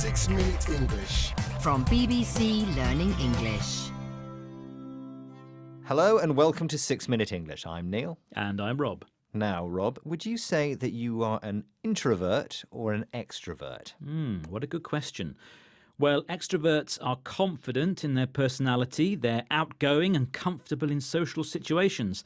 6 Minute English. From BBC Learning English. Hello and welcome to 6 Minute English. I'm Neil. And I'm Rob. Now, Rob, would you say that you are an introvert or an extrovert? What a good question. Well, extroverts are confident in their personality, they're outgoing and comfortable in social situations.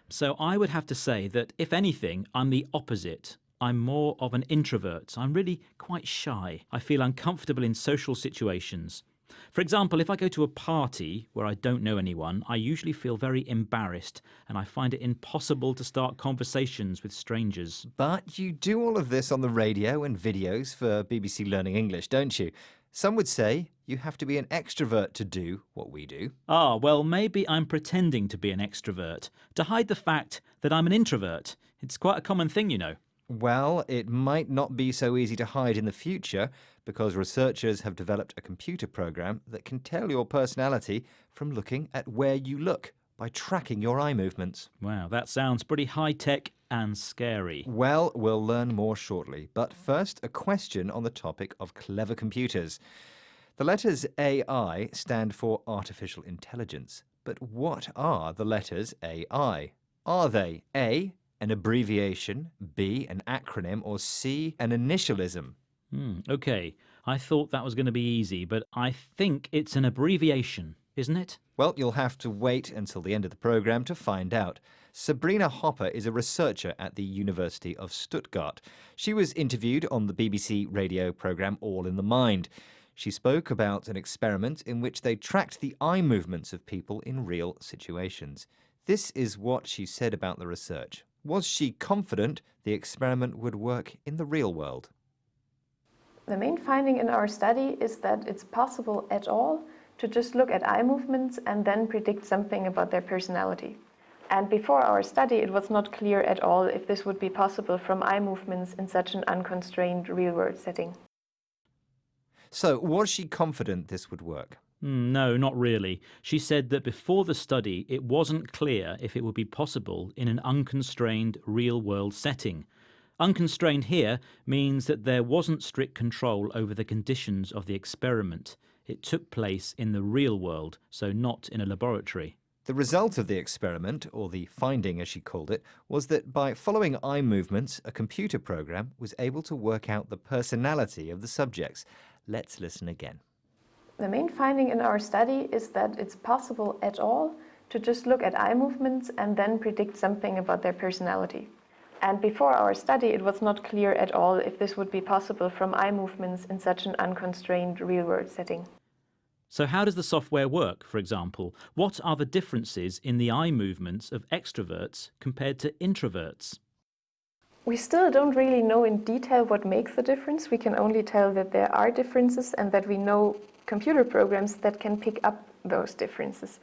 So I would have to say that, if anything, I'm the opposite. I'm more of an introvert. I'm really quite shy. I feel uncomfortable in social situations. For example, if I go to a party where I don't know anyone, I usually feel very embarrassed and I find it impossible to start conversations with strangers. But you do all of this on the radio and videos for BBC Learning English, don't you? Some would say you have to be an extrovert to do what we do. Well, maybe I'm pretending to be an extrovert to hide the fact that I'm an introvert. It's quite a common thing, you know. Well, it might not be so easy to hide in the future because researchers have developed a computer program that can tell your personality from looking at where you look by tracking your eye movements. Wow, that sounds pretty high-tech and scary. Well, we'll learn more shortly. But first, a question on the topic of clever computers. The letters AI stand for artificial intelligence. But what are the letters AI? Are they A, an abbreviation, B, an acronym, or C, an initialism? OK, I thought that was going to be easy, but I think it's an abbreviation, isn't it? Well, you'll have to wait until the end of the programme to find out. Sabrina Hopper is a researcher at the University of Stuttgart. She was interviewed on the BBC radio programme All in the Mind. She spoke about an experiment in which they tracked the eye movements of people in real situations. This is what she said about the research. Was she confident the experiment would work in the real world? The main finding in our study is that it's possible at all to just look at eye movements and then predict something about their personality. And before our study, it was not clear at all if this would be possible from eye movements in such an unconstrained real-world setting. So, was she confident this would work? No, not really. She said that before the study, it wasn't clear if it would be possible in an unconstrained real-world setting. Unconstrained here means that there wasn't strict control over the conditions of the experiment. It took place in the real world, so not in a laboratory. The result of the experiment, or the finding as she called it, was that by following eye movements, a computer program was able to work out the personality of the subjects. Let's listen again. The main finding in our study is that it's possible at all to just look at eye movements and then predict something about their personality. And before our study, it was not clear at all if this would be possible from eye movements in such an unconstrained real-world setting. So how does the software work, for example? What are the differences in the eye movements of extroverts compared to introverts? We still don't really know in detail what makes the difference. We can only tell that there are differences and that we know computer programs that can pick up those differences.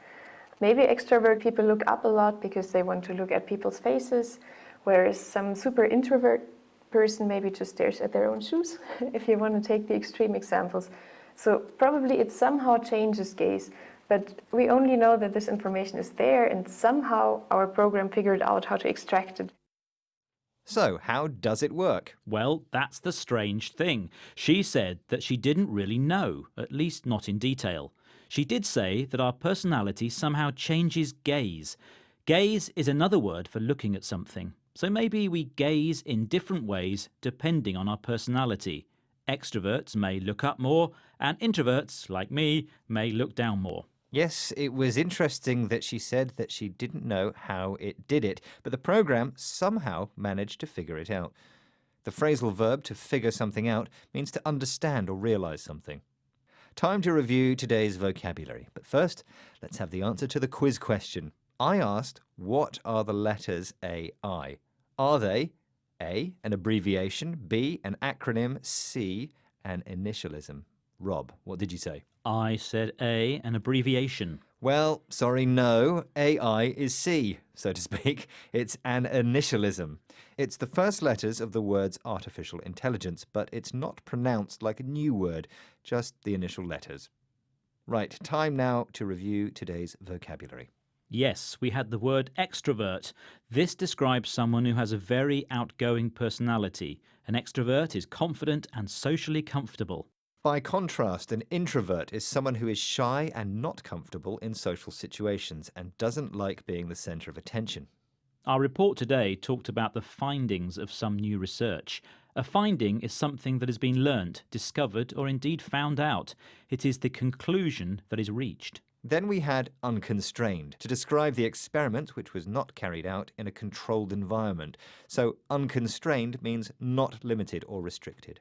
Maybe extrovert people look up a lot because they want to look at people's faces, whereas some super introvert person maybe just stares at their own shoes, if you want to take the extreme examples. So probably it somehow changes gaze, but we only know that this information is there and somehow our program figured out how to extract it. So, how does it work? Well, that's the strange thing. She said that she didn't really know, at least not in detail. She did say that our personality somehow changes gaze. Gaze is another word for looking at something. So maybe we gaze in different ways depending on our personality. Extroverts may look up more, and introverts, like me, may look down more. Yes, it was interesting that she said that she didn't know how it did it, but the program somehow managed to figure it out. The phrasal verb to figure something out means to understand or realise something. Time to review today's vocabulary, but first, let's have the answer to the quiz question. I asked, what are the letters AI? Are they A, an abbreviation, B, an acronym, C, an initialism? Rob, what did you say? I said A, an abbreviation. Well, sorry, no. AI is C, so to speak. It's an initialism. It's the first letters of the words artificial intelligence, but it's not pronounced like a new word, just the initial letters. Right, time now to review today's vocabulary. Yes, we had the word extrovert. This describes someone who has a very outgoing personality. An extrovert is confident and socially comfortable. By contrast, an introvert is someone who is shy and not comfortable in social situations and doesn't like being the centre of attention. Our report today talked about the findings of some new research. A finding is something that has been learnt, discovered, or indeed found out. It is the conclusion that is reached. Then we had unconstrained to describe the experiment which was not carried out in a controlled environment. So unconstrained means not limited or restricted.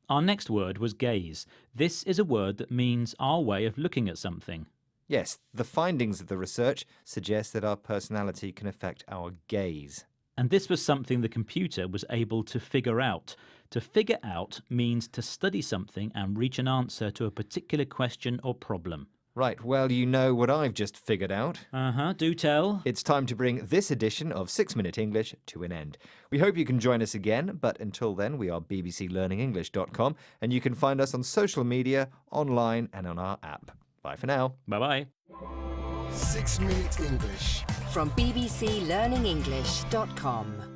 Our next word was gaze. This is a word that means our way of looking at something. Yes, the findings of the research suggest that our personality can affect our gaze. And this was something the computer was able to figure out. To figure out means to study something and reach an answer to a particular question or problem. Right, well, you know what I've just figured out. Do tell. It's time to bring this edition of 6 Minute English to an end. We hope you can join us again, but until then, we are bbclearningenglish.com, and you can find us on social media, online, and on our app. Bye for now. Bye-bye. 6 Minute English. From bbclearningenglish.com.